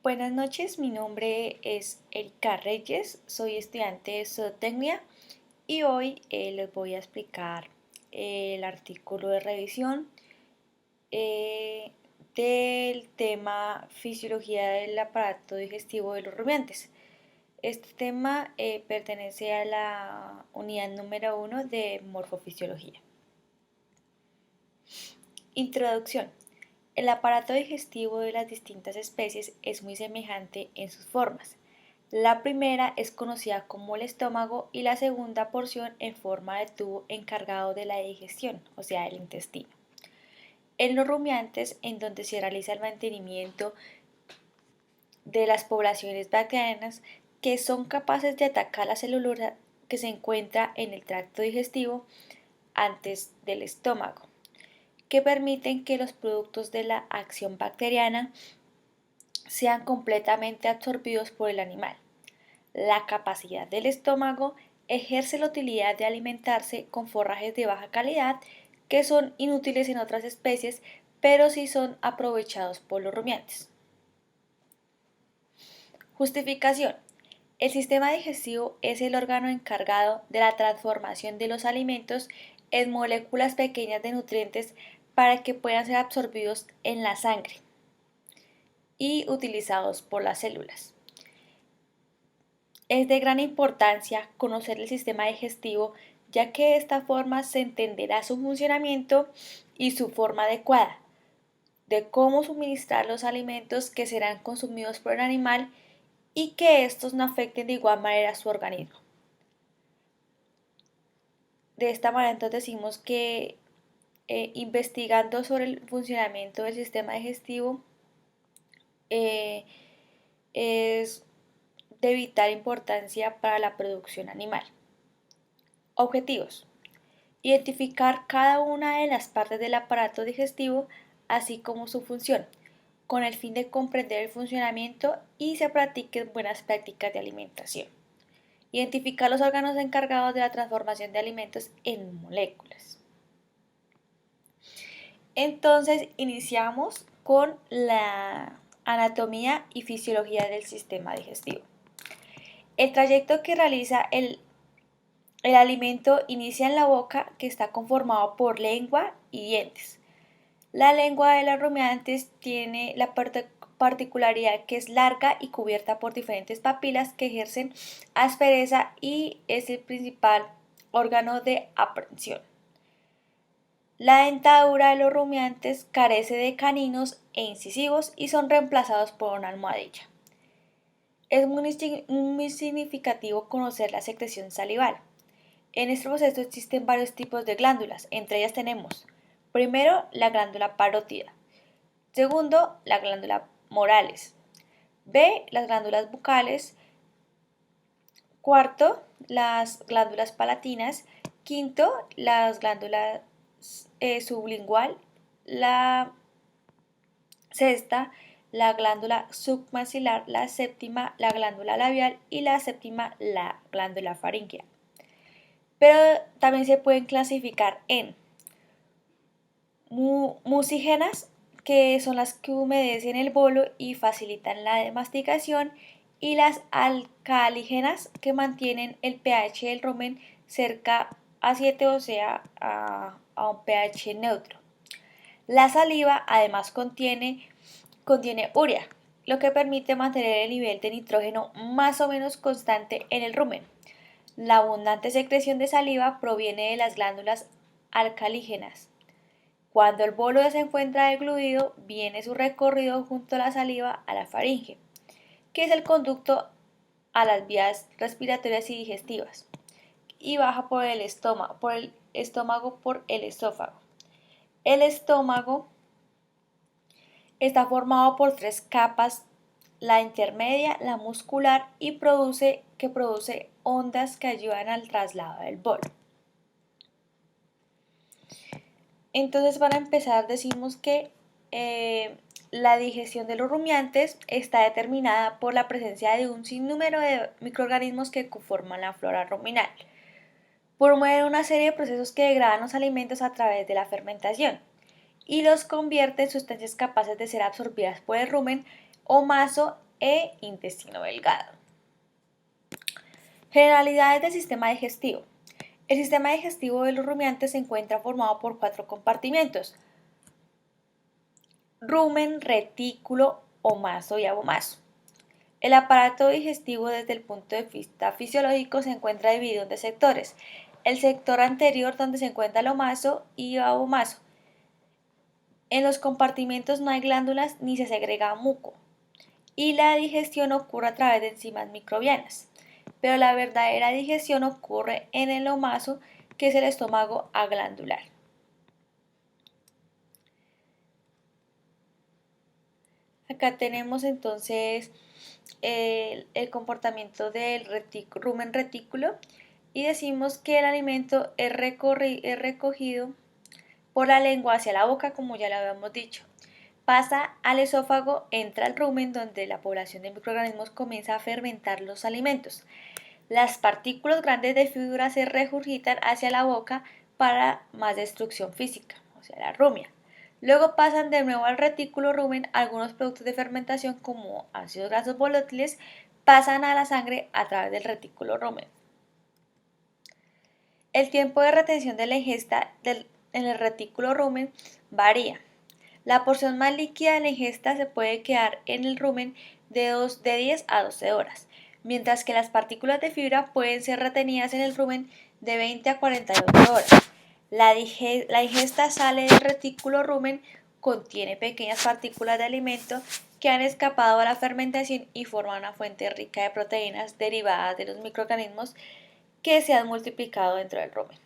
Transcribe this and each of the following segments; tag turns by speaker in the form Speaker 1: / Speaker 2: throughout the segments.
Speaker 1: Buenas noches, mi nombre es Erika Reyes, soy estudiante de zootecnia y hoy les voy a explicar el artículo de revisión eh, del tema fisiología del aparato digestivo de los rumiantes. Este tema pertenece a la unidad número 1 de morfofisiología. Introducción. El aparato digestivo de las distintas especies es muy semejante en sus formas. La primera es conocida como el estómago y la segunda porción en forma de tubo encargado de la digestión, o sea, el intestino. En los rumiantes, en donde se realiza el mantenimiento de las poblaciones bacterianas que son capaces de atacar la celulosa que se encuentra en el tracto digestivo antes del estómago, que permiten que los productos de la acción bacteriana sean completamente absorbidos por el animal. La capacidad del estómago ejerce la utilidad de alimentarse con forrajes de baja calidad que son inútiles en otras especies, pero sí son aprovechados por los rumiantes. Justificación. El sistema digestivo es el órgano encargado de la transformación de los alimentos en moléculas pequeñas de nutrientes para que puedan ser absorbidos en la sangre y utilizados por las células. Es de gran importancia conocer el sistema digestivo, ya que de esta forma se entenderá su funcionamiento y su forma adecuada, de cómo suministrar los alimentos que serán consumidos por el animal y que estos no afecten de igual manera a su organismo. De esta manera entonces decimos que investigando sobre el funcionamiento del sistema digestivo eh, es de vital importancia para la producción animal. Objetivos. Identificar cada una de las partes del aparato digestivo, así como su función, con el fin de comprender el funcionamiento y se practiquen buenas prácticas de alimentación. Identificar los órganos encargados de la transformación de alimentos en moléculas. Entonces iniciamos con la anatomía y fisiología del sistema digestivo. El trayecto que realiza el alimento inicia en la boca, que está conformado por lengua y dientes. La lengua de los rumiantes tiene la particularidad que es larga y cubierta por diferentes papilas que ejercen aspereza y es el principal órgano de aprehensión. La dentadura de los rumiantes carece de caninos e incisivos y son reemplazados por una almohadilla. Es muy significativo conocer la secreción salival. En este proceso existen varios tipos de glándulas, entre ellas tenemos, primero, la glándula parótida, segundo, la glándula morales, B, las glándulas bucales, cuarto, las glándulas palatinas, quinto, las glándulas sublingual, la sexta, la glándula submaxilar, la séptima, la glándula labial y la séptima, la glándula faríngea. Pero también se pueden clasificar en mucígenas, que son las que humedecen el bolo y facilitan la masticación, y las alcalígenas, que mantienen el pH del rumen cerca a 7, o sea, un pH neutro. La saliva además contiene urea, lo que permite mantener el nivel de nitrógeno más o menos constante en el rumen. La abundante secreción de saliva proviene de las glándulas alcalígenas. Cuando el bolo se encuentra degluido, viene su recorrido junto a la saliva a la faringe, que es el conducto a las vías respiratorias y digestivas, y baja por el estómago por el esófago. El estómago está formado por tres capas: la intermedia, la muscular y produce ondas que ayudan al traslado del bolo. Entonces, para empezar, decimos que la digestión de los rumiantes está determinada por la presencia de un sinnúmero de microorganismos que conforman la flora ruminal. Promueven una serie de procesos que degradan los alimentos a través de la fermentación y los convierte en sustancias capaces de ser absorbidas por el rumen o maso e intestino delgado. Generalidades del sistema digestivo. El sistema digestivo de los rumiantes se encuentra formado por 4 compartimentos: rumen, retículo, omaso y abomaso. El aparato digestivo desde el punto de vista fisiológico se encuentra dividido en 2 sectores: el sector anterior, donde se encuentra el omaso y abomaso. En los compartimentos no hay glándulas ni se segrega muco, y la digestión ocurre a través de enzimas microbianas. Pero la verdadera digestión ocurre en el omaso, que es el estómago aglandular. Acá tenemos entonces el comportamiento del rumen retículo, y decimos que el alimento es recogido por la lengua hacia la boca, como ya lo habíamos dicho. Pasa al esófago, entra al rumen, donde la población de microorganismos comienza a fermentar los alimentos. Las partículas grandes de fibra se regurgitan hacia la boca para más destrucción física, o sea, la rumia. Luego pasan de nuevo al retículo rumen. Algunos productos de fermentación, como ácidos grasos volátiles, pasan a la sangre a través del retículo rumen. El tiempo de retención de la ingesta en el retículo rumen varía. La porción más líquida de la ingesta se puede quedar en el rumen de 10 a 12 horas, mientras que las partículas de fibra pueden ser retenidas en el rumen de 20 a 48 horas. La ingesta sale del retículo rumen, contiene pequeñas partículas de alimento que han escapado a la fermentación y forman una fuente rica de proteínas derivadas de los microorganismos que se han multiplicado dentro del rumen.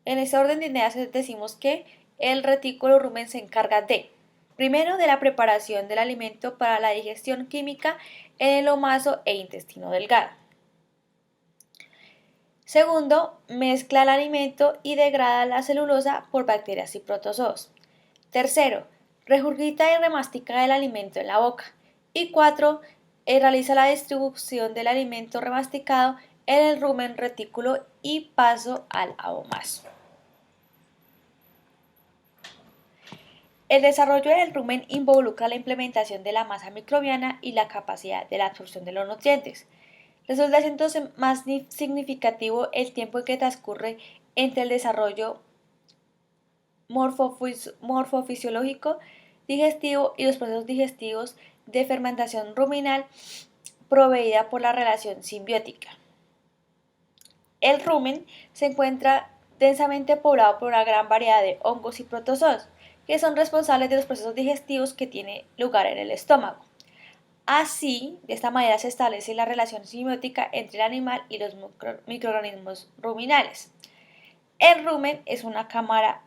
Speaker 1: En este orden de ideas decimos que el retículo rumen se encarga de: primero, de la preparación del alimento para la digestión química en el omaso e intestino delgado. Segundo, mezcla el alimento y degrada la celulosa por bacterias y protozoos. Tercero, regurgita y remastica el alimento en la boca. Y 4, realiza la distribución del alimento remasticado en el rumen retículo y paso al abomaso. El desarrollo del rumen involucra la implementación de la masa microbiana y la capacidad de la absorción de los nutrientes. Resulta entonces más significativo el tiempo que transcurre entre el desarrollo morfofisiológico digestivo y los procesos digestivos de fermentación ruminal proveída por la relación simbiótica. El rumen se encuentra densamente poblado por una gran variedad de hongos y protozoos, que son responsables de los procesos digestivos que tienen lugar en el estómago. Así, de esta manera se establece la relación simbiótica entre el animal y los microorganismos ruminales. El rumen es una cámara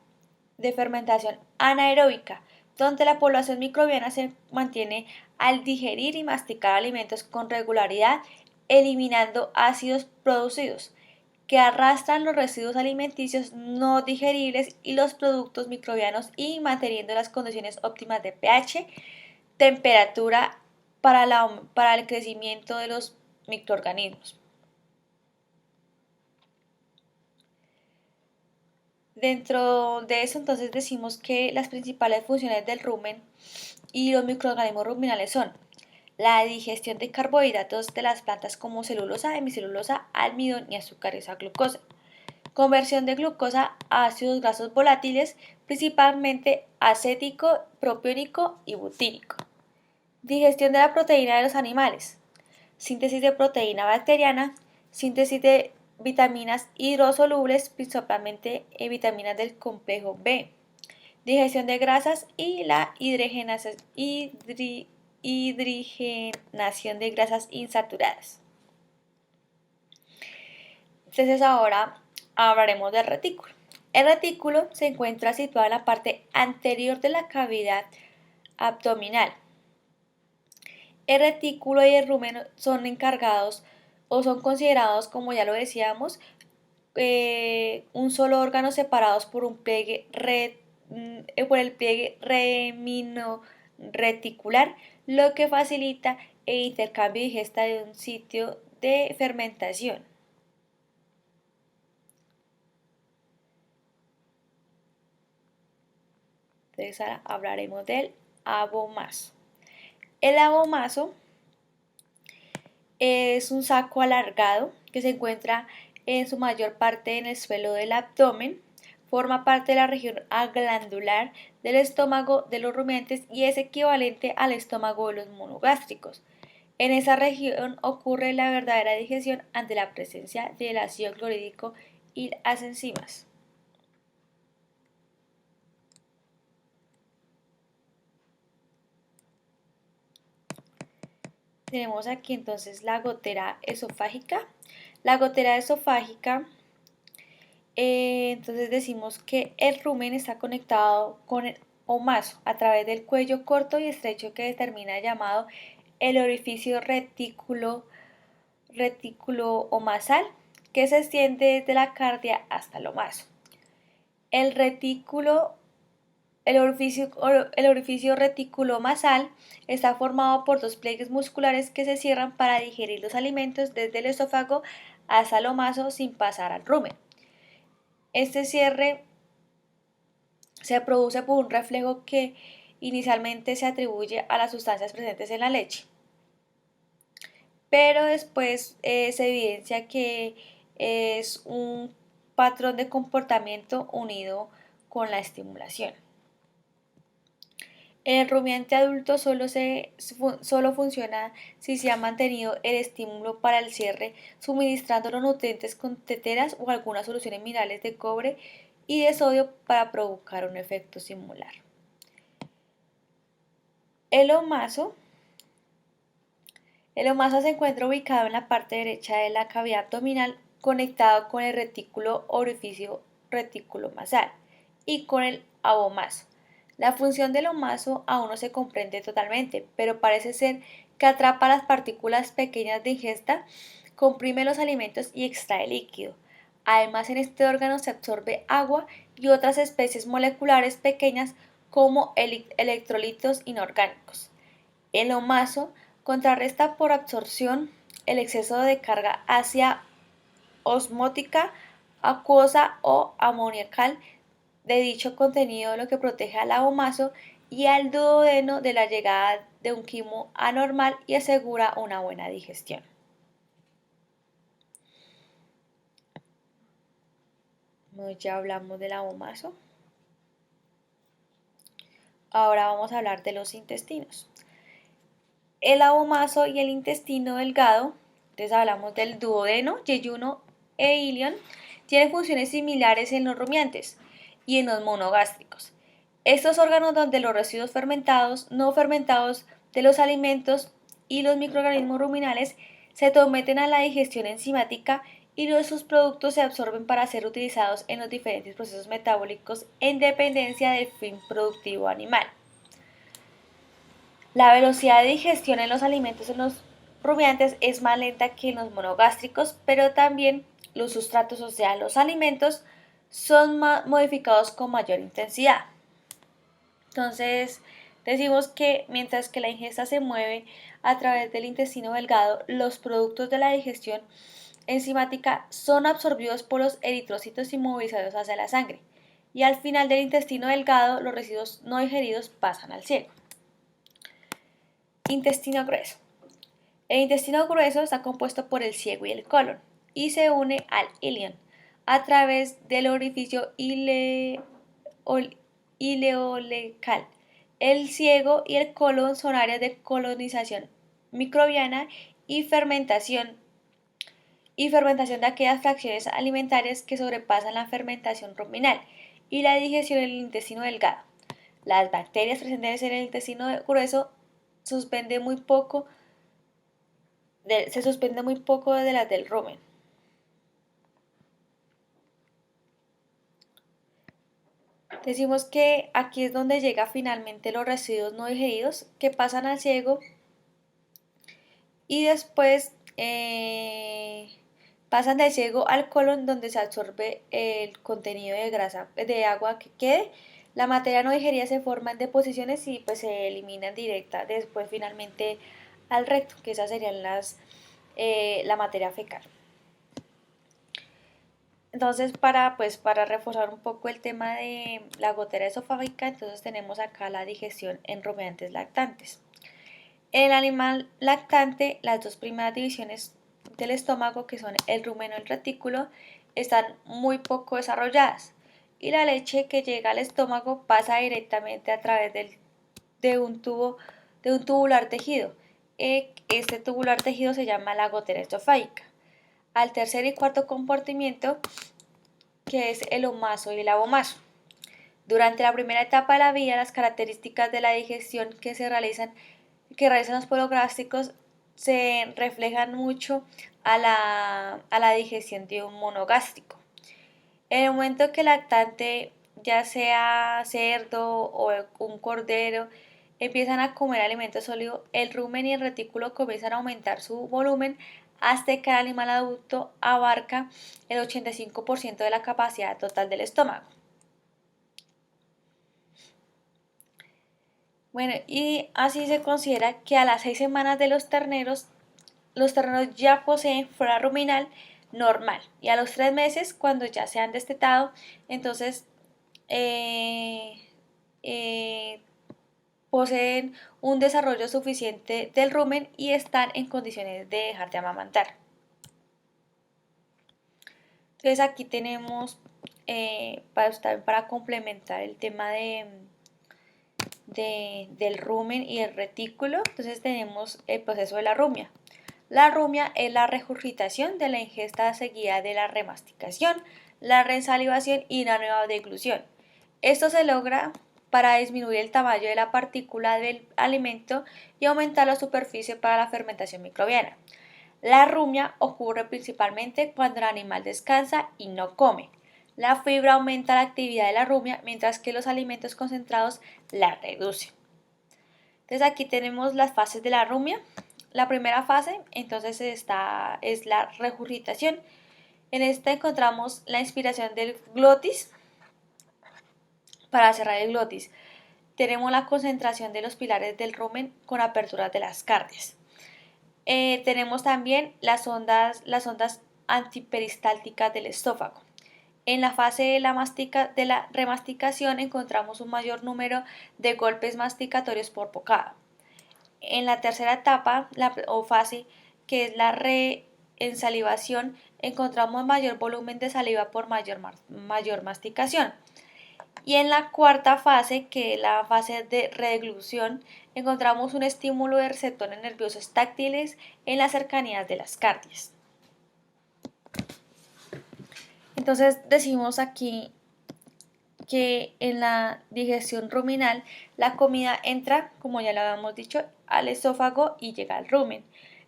Speaker 1: de fermentación anaeróbica, donde la población microbiana se mantiene al digerir y masticar alimentos con regularidad, eliminando ácidos producidos, que arrastran los residuos alimenticios no digeribles y los productos microbianos, y manteniendo las condiciones óptimas de pH, temperatura para el crecimiento de los microorganismos. Dentro de eso, entonces, decimos que las principales funciones del rumen y los microorganismos ruminales son: la digestión de carbohidratos de las plantas, como celulosa, hemicelulosa, almidón y azúcares a glucosa; conversión de glucosa a ácidos grasos volátiles, principalmente acético, propiónico y butírico; digestión de la proteína de los animales; síntesis de proteína bacteriana; síntesis de vitaminas hidrosolubles, principalmente vitaminas del complejo B; digestión de grasas y la hidrogenación de grasas insaturadas. Entonces ahora hablaremos del retículo. El retículo se encuentra situado en la parte anterior de la cavidad abdominal. El retículo y el rumen son encargados o son considerados, como ya lo decíamos, un solo órgano, separados por el pliegue reticular, lo que facilita el intercambio y digesta de un sitio de fermentación. Entonces ahora hablaremos del abomaso. El abomaso es un saco alargado que se encuentra en su mayor parte en el suelo del abdomen. Forma parte de la región glandular del estómago de los rumiantes y es equivalente al estómago de los monogástricos. En esa región ocurre la verdadera digestión ante la presencia del ácido clorhídrico y las enzimas. Tenemos aquí entonces la gotera esofágica. La gotera esofágica, entonces decimos que el rumen está conectado con el omaso a través del cuello corto y estrecho que determina llamado el orificio retículo omasal, que se extiende desde la cardia hasta el omaso. El retículo el orificio reticulomasal está formado por dos pliegues musculares que se cierran para digerir los alimentos desde el esófago hasta el omaso sin pasar al rumen. Este cierre se produce por un reflejo que inicialmente se atribuye a las sustancias presentes en la leche, pero después se evidencia que es un patrón de comportamiento unido con la estimulación. En el rumiante adulto solo funciona si se ha mantenido el estímulo para el cierre, suministrando los nutrientes con teteras o algunas soluciones minerales de cobre y de sodio para provocar un efecto similar. El omaso. El omaso se encuentra ubicado en la parte derecha de la cavidad abdominal, conectado con el retículo orificio reticulomasal y con el abomaso. La función del omaso aún no se comprende totalmente, pero parece ser que atrapa las partículas pequeñas de ingesta, comprime los alimentos y extrae líquido. Además, en este órgano se absorbe agua y otras especies moleculares pequeñas como electrolitos inorgánicos. El omaso contrarresta por absorción el exceso de carga ácida osmótica, acuosa o amoniacal de dicho contenido, lo que protege al abomaso y al duodeno de la llegada de un quimo anormal y asegura una buena digestión. Ya hablamos del abomaso. Ahora vamos a hablar de los intestinos. El abomaso y el intestino delgado, entonces hablamos del duodeno, yeyuno e ilion, tienen funciones similares en los rumiantes y en los monogástricos. Estos órganos donde los residuos fermentados, no fermentados de los alimentos y los microorganismos ruminales se someten a la digestión enzimática y sus productos se absorben para ser utilizados en los diferentes procesos metabólicos en dependencia del fin productivo animal. La velocidad de digestión en los alimentos en los rumiantes es más lenta que en los monogástricos, pero también los sustratos, o sea, los alimentos, son modificados con mayor intensidad. Entonces, decimos que mientras que la ingesta se mueve a través del intestino delgado, los productos de la digestión enzimática son absorbidos por los eritrocitos y movilizados hacia la sangre. Y al final del intestino delgado, los residuos no digeridos pasan al ciego. Intestino grueso. El intestino grueso está compuesto por el ciego y el colon y se une al ilion a través del orificio ileocecal. El ciego y el colon son áreas de colonización microbiana y fermentación de aquellas fracciones alimentarias que sobrepasan la fermentación ruminal y la digestión en el intestino delgado. Las bacterias presentes en el intestino grueso se suspende muy poco de las del rumen. Decimos que aquí es donde llega finalmente los residuos no digeridos que pasan al ciego y después pasan del ciego al colon donde se absorbe el contenido de grasa, de agua que quede. La materia no digerida se forma en deposiciones y pues se eliminan directa después finalmente al recto, que esas serían la materia fecal. Entonces, para reforzar un poco el tema de la gotera esofágica, entonces tenemos acá la digestión en rumiantes lactantes. En el animal lactante, las dos primeras divisiones del estómago, que son el rumen o el retículo, están muy poco desarrolladas y la leche que llega al estómago pasa directamente a través de un tubo, de un tubular tejido. Este tubular tejido se llama la gotera esofágica. Al tercer y cuarto compartimiento, que es el omaso y el abomaso. Durante la primera etapa de la vida, las características de la digestión que realizan los pologástricos se reflejan mucho a la digestión de un monogástrico. En el momento que el lactante, ya sea cerdo o un cordero, empiezan a comer alimento sólido, el rumen y el retículo comienzan a aumentar su volumen hasta que el animal adulto abarca el 85% de la capacidad total del estómago. Bueno, y así se considera que a las 6 semanas de los terneros ya poseen flora ruminal normal. Y a los 3 meses, cuando ya se han destetado, entonces eh, eh, poseen un desarrollo suficiente del rumen y están en condiciones de dejar de amamantar. Entonces aquí tenemos, para complementar el tema del rumen y el retículo, entonces tenemos el proceso de la rumia. La rumia es la regurgitación de la ingesta seguida de la remasticación, la resalivación y la nueva deglución. Esto se logra para disminuir el tamaño de la partícula del alimento y aumentar la superficie para la fermentación microbiana. La rumia ocurre principalmente cuando el animal descansa y no come. La fibra aumenta la actividad de la rumia, mientras que los alimentos concentrados la reducen. Entonces aquí tenemos las fases de la rumia. La primera fase entonces es la regurgitación. En esta encontramos la inspiración del glotis para cerrar el glotis. Tenemos la concentración de los pilares del rumen con aperturas de las cardias. Tenemos también las ondas antiperistálticas del estófago. En la fase de la remasticación encontramos un mayor número de golpes masticatorios por bocado. En la tercera etapa o fase, que es la reensalivación, encontramos mayor volumen de saliva por mayor masticación. Y en la cuarta fase, que es la fase de redeglución, encontramos un estímulo de receptores nerviosos táctiles en las cercanías de las cardias. Entonces decimos aquí que en la digestión ruminal la comida entra, como ya lo habíamos dicho, al esófago y llega al rumen.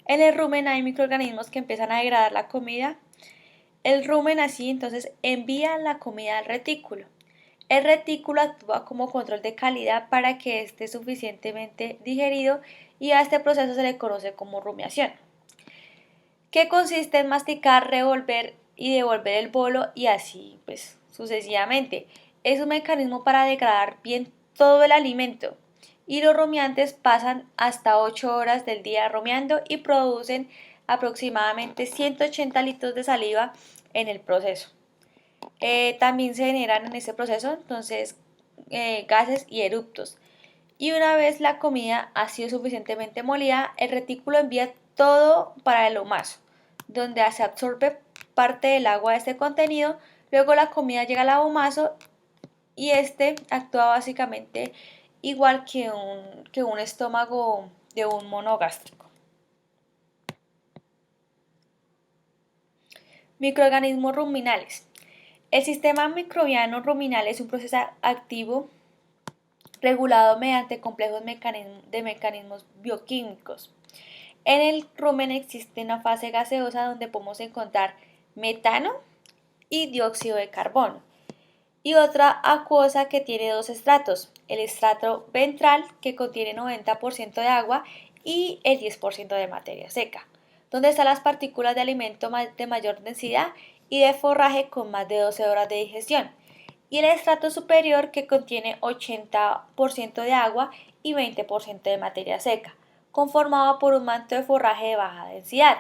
Speaker 1: En el rumen hay microorganismos que empiezan a degradar la comida. El rumen así entonces envía la comida al retículo. El retículo actúa como control de calidad para que esté suficientemente digerido y a este proceso se le conoce como rumiación, que consiste en masticar, revolver y devolver el bolo y así pues sucesivamente. Es un mecanismo para degradar bien todo el alimento y los rumiantes pasan hasta 8 horas del día rumiando y producen aproximadamente 180 litros de saliva en el proceso. También se generan en este proceso entonces gases y eructos. Y una vez la comida ha sido suficientemente molida, el retículo envía todo para el omaso, donde se absorbe parte del agua de este contenido. Luego la comida llega al abomaso y este actúa básicamente igual que un estómago de un monogástrico. Microorganismos ruminales. El sistema microbiano ruminal es un proceso activo regulado mediante complejos mecanismos bioquímicos. En el rumen existe una fase gaseosa donde podemos encontrar metano y dióxido de carbono, y otra acuosa que tiene dos estratos, el estrato ventral que contiene 90% de agua y el 10% de materia seca, donde están las partículas de alimento de mayor densidad y de forraje con más de 12 horas de digestión, y el estrato superior que contiene 80% de agua y 20% de materia seca, conformado por un manto de forraje de baja densidad.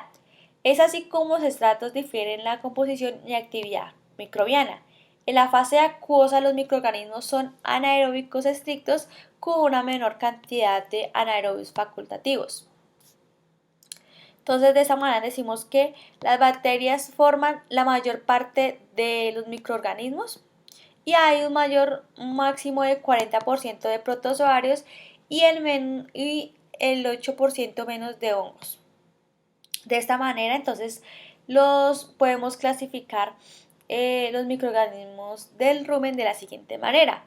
Speaker 1: Es así como los estratos difieren en la composición y actividad microbiana. En la fase acuosa los microorganismos son anaeróbicos estrictos con una menor cantidad de anaerobios facultativos. Entonces, de esta manera decimos que las bacterias forman la mayor parte de los microorganismos y hay un máximo de 40% de protozoarios y el 8% menos de hongos. De esta manera, entonces, los podemos clasificar los microorganismos del rumen de la siguiente manera.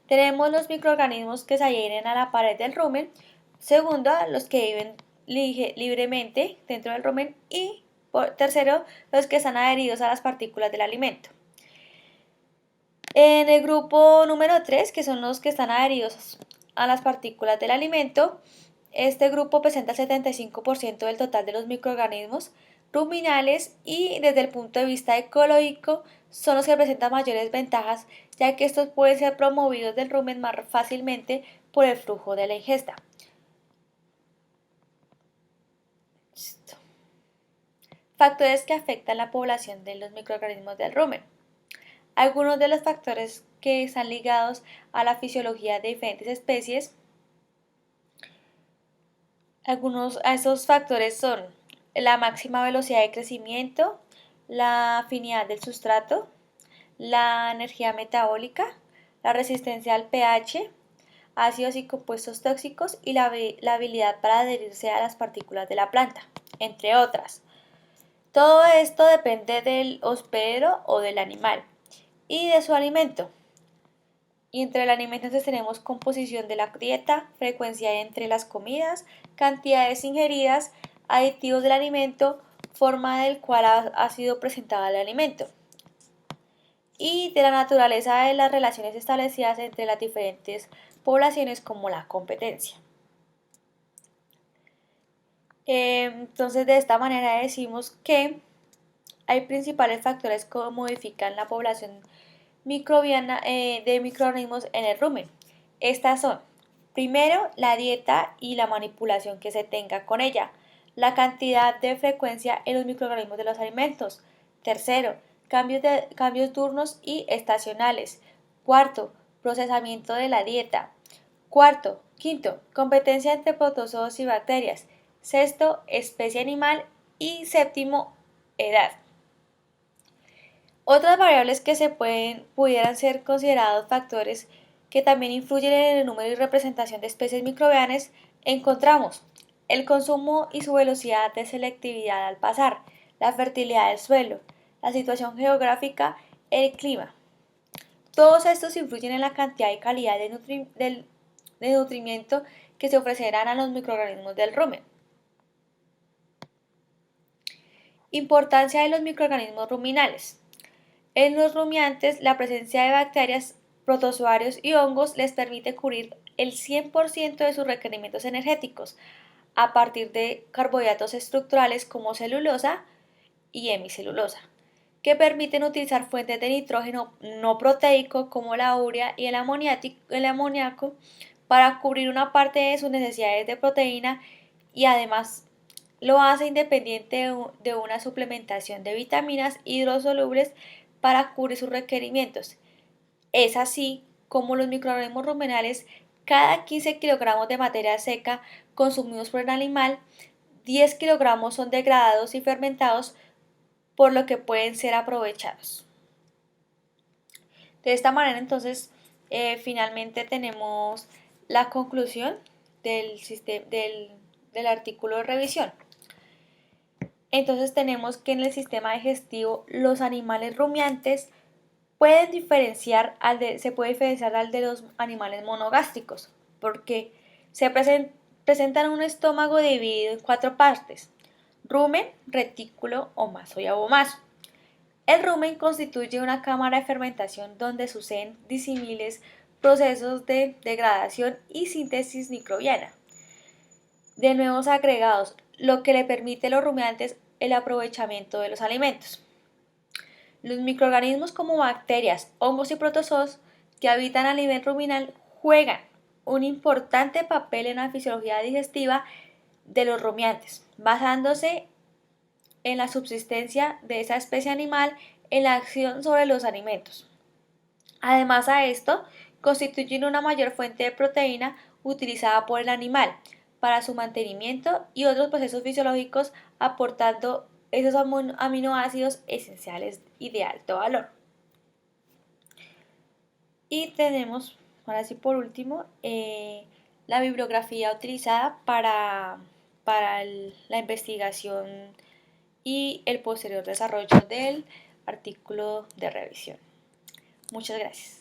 Speaker 1: Tenemos los microorganismos que se adhieren a la pared del rumen, segundo, los que viven libremente dentro del rumen y tercero, los que están adheridos a las partículas del alimento. En el grupo número 3, que son los que están adheridos a las partículas del alimento, este grupo presenta el 75% del total de los microorganismos ruminales y desde el punto de vista ecológico son los que presentan mayores ventajas, ya que estos pueden ser promovidos del rumen más fácilmente por el flujo de la ingesta. Factores que afectan la población de los microorganismos del rumen. Algunos de los factores que están ligados a la fisiología de diferentes especies. Algunos de esos factores son la máxima velocidad de crecimiento, la afinidad del sustrato, la energía metabólica, la resistencia al pH, ácidos y compuestos tóxicos y la habilidad para adherirse a las partículas de la planta, entre otras. Todo esto depende del hospedero o del animal y de su alimento. Y entre el alimento entonces tenemos composición de la dieta, frecuencia entre las comidas, cantidades ingeridas, aditivos del alimento, forma del cual ha sido presentado el alimento. Y de la naturaleza de las relaciones establecidas entre las diferentes poblaciones como la competencia. Entonces de esta manera decimos que hay principales factores que modifican la población microbiana de microorganismos en el rumen. Estas son, primero, la dieta y la manipulación que se tenga con ella, la cantidad de frecuencia en los microorganismos de los alimentos. Tercero, cambios diurnos y estacionales. Cuarto, procesamiento de la dieta. Quinto, competencia entre protozoos y bacterias. Sexto, especie animal y séptimo, edad. Otras variables que pudieran ser considerados factores que también influyen en el número y representación de especies microbianas encontramos el consumo y su velocidad de selectividad al pasar, la fertilidad del suelo, la situación geográfica, el clima. Todos estos influyen en la cantidad y calidad de nutrimiento que se ofrecerán a los microorganismos del rumen. Importancia de los microorganismos ruminales. En los rumiantes, la presencia de bacterias, protozoarios y hongos les permite cubrir el 100% de sus requerimientos energéticos a partir de carbohidratos estructurales como celulosa y hemicelulosa, que permiten utilizar fuentes de nitrógeno no proteico como la urea y el amoníaco para cubrir una parte de sus necesidades de proteína y además lo hace independiente de una suplementación de vitaminas hidrosolubles para cubrir sus requerimientos. Es así como los microorganismos ruminales, cada 15 kilogramos de materia seca consumidos por el animal, 10 kilogramos son degradados y fermentados, por lo que pueden ser aprovechados. De esta manera, entonces, finalmente tenemos la conclusión del artículo de revisión. Entonces tenemos que en el sistema digestivo los animales rumiantes se puede diferenciar al de los animales monogástricos, porque se presentan un estómago dividido en 4 partes: rumen, retículo, omaso y abomaso. El rumen constituye una cámara de fermentación donde suceden disímiles procesos de degradación y síntesis microbiana de nuevos agregados, lo que le permite a los rumiantes el aprovechamiento de los alimentos. Los microorganismos como bacterias, hongos y protozoos que habitan a nivel ruminal juegan un importante papel en la fisiología digestiva de los rumiantes, basándose en la subsistencia de esa especie animal en la acción sobre los alimentos. Además a esto, constituyen una mayor fuente de proteína utilizada por el animal para su mantenimiento y otros procesos fisiológicos, aportando esos aminoácidos esenciales y de alto valor. Y tenemos, ahora sí por último, la bibliografía utilizada para la investigación y el posterior desarrollo del artículo de revisión. Muchas gracias.